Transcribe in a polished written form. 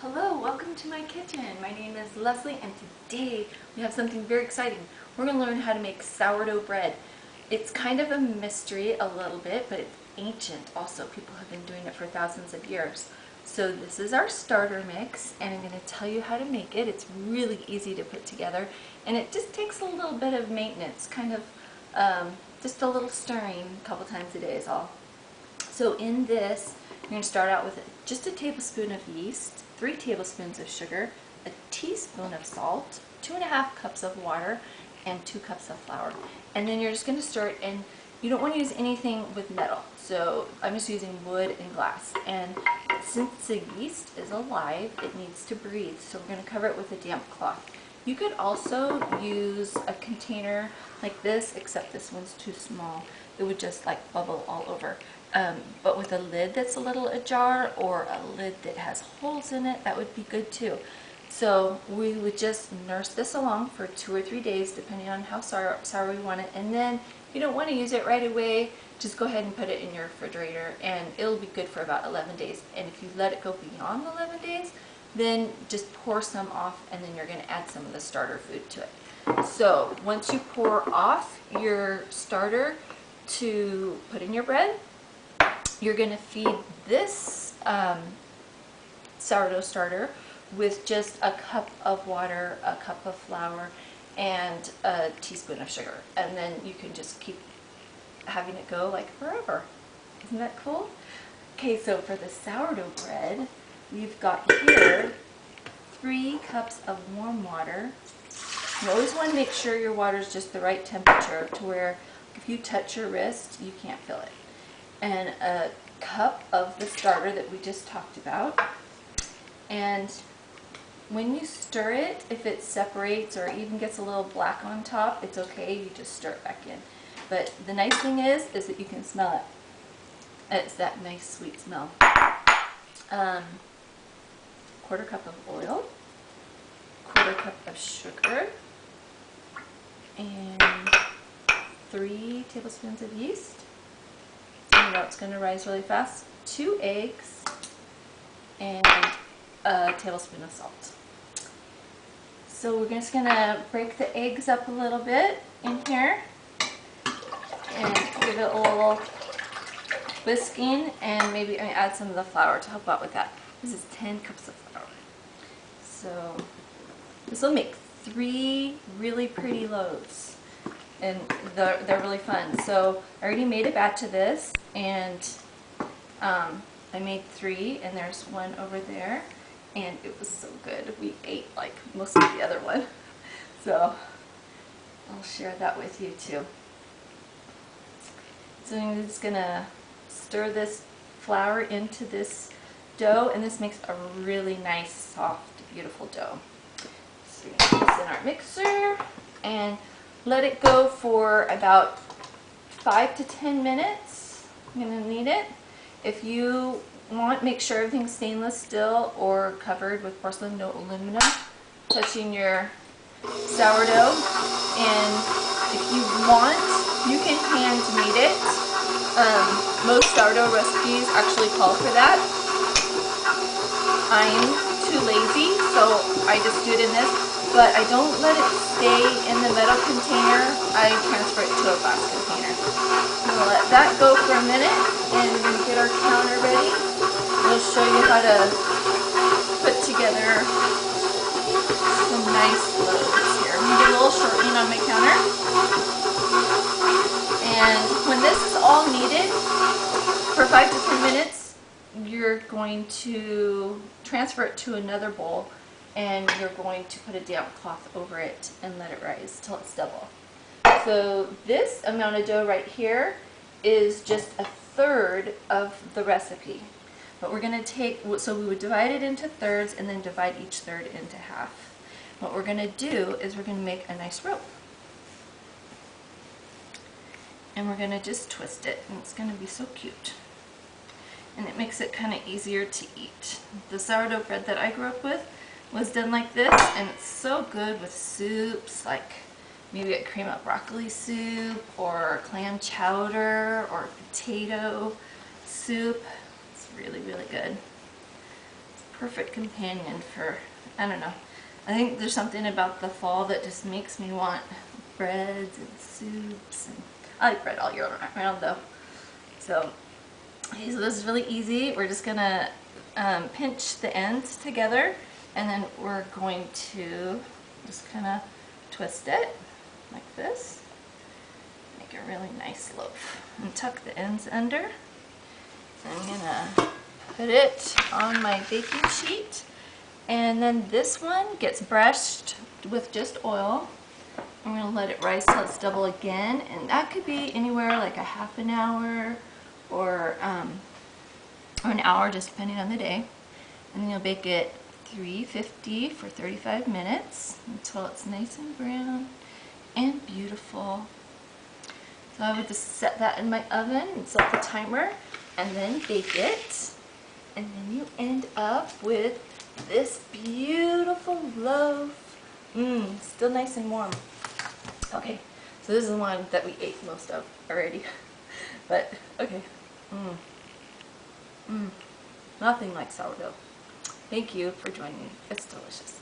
Hello, welcome to my kitchen. My name is Leslie and today we have something very exciting. We're going to learn how to make sourdough bread. It's kind of a mystery a little bit, but it's ancient also. People have been doing it for thousands of years. So this is our starter mix and I'm going to tell you how to make it. It's really easy to put together and it just takes a little bit of maintenance, kind of just a little stirring a couple times a day is all. So in this, you're going to start out with just a tablespoon of yeast, 3 tablespoons of sugar, a teaspoon of salt, 2.5 cups of water, and 2 cups of flour. And then you're just going to stir it, and you don't want to use anything with metal. So I'm just using wood and glass. And since the yeast is alive, it needs to breathe. So we're going to cover it with a damp cloth. You could also use a container like this, except this one's too small. It would just like bubble all over. But with a lid that's a little ajar or a lid that has holes in it, that would be good too. So we would just nurse this along for 2 or 3 days depending on how sour we want it. And then if you don't want to use it right away, just go ahead and put it in your refrigerator and it'll be good for about 11 days. And if you let it go beyond 11 days, then just pour some off and then you're going to add some of the starter food to it. So once you pour off your starter to put in your bread, you're going to feed this sourdough starter with just a cup of water, a cup of flour, and a teaspoon of sugar. And then you can just keep having it go like forever. Isn't that cool? Okay, so for the sourdough bread, we've got here 3 cups of warm water. You always want to make sure your water is just the right temperature to where if you touch your wrist, you can't feel it. And a cup of the starter that we just talked about. And when you stir it, if it separates or even gets a little black on top, it's okay, you just stir it back in. But the nice thing is that you can smell it. It's that nice sweet smell. 1/4 cup of oil, 1/4 cup of sugar, and 3 tablespoons of yeast. You know it's going to rise really fast. 2 eggs and a tablespoon of salt. So we're just going to break the eggs up a little bit in here and give it a little whisking and maybe add some of the flour to help out with that. This is 10 cups of flour. So this will make 3 really pretty loaves. And they're really fun. So I already made a batch of this, and I made 3, and there's 1 over there, and it was so good. We ate like most of the other one. So I'll share that with you too. So I'm just gonna stir this flour into this dough, and this makes a really nice, soft, beautiful dough. So we're gonna put this in our mixer and let it go for about 5 to 10 minutes. I'm going to knead it. If you want, make sure everything's stainless steel or covered with porcelain, no aluminum, touching your sourdough. And if you want, you can hand knead it. Most sourdough recipes actually call for that. I'm too lazy, so I just do it in this. But I don't let it stay in the metal container. I transfer it to a glass container. I'm going to let that go for a minute, and we're going to get our counter ready. We'll show you how to put together some nice loaves here. I'm going to get a little shortening on my counter. And when this is all kneaded for 5 to 10 minutes, you're going to transfer it to another bowl. And you're going to put a damp cloth over it and let it rise till it's double. So this amount of dough right here is just 1/3 of the recipe. But we're going to take, so we would divide it into thirds and then divide each third into half. What we're going to do is we're going to make a nice rope. And we're going to just twist it, and it's going to be so cute. And it makes it kind of easier to eat. The sourdough bread that I grew up with was done like this, and it's so good with soups, like maybe a cream of broccoli soup or clam chowder or potato soup. It's really, really good. Let's perfect companion for, I don't know. I think there's something about the fall that just makes me want breads and soups. And I like bread all year round though. So, okay, so this is really easy. We're just gonna pinch the ends together, and then we're going to just kind of twist it like this. Make a really nice loaf. And tuck the ends under. I'm gonna put it on my baking sheet. And then this one gets brushed with just oil. I'm going to let it rise till it's double again, and that could be anywhere like a half an hour or an hour, just depending on the day. And then you'll bake it 350 for 35 minutes until it's nice and brown and beautiful. So I would just set that in my oven and set the timer and then bake it. And then you end up with this beautiful loaf. Still nice and warm. Okay, so this is the one that we ate most of already. But, okay. Nothing like sourdough. Thank you for joining me. It's delicious.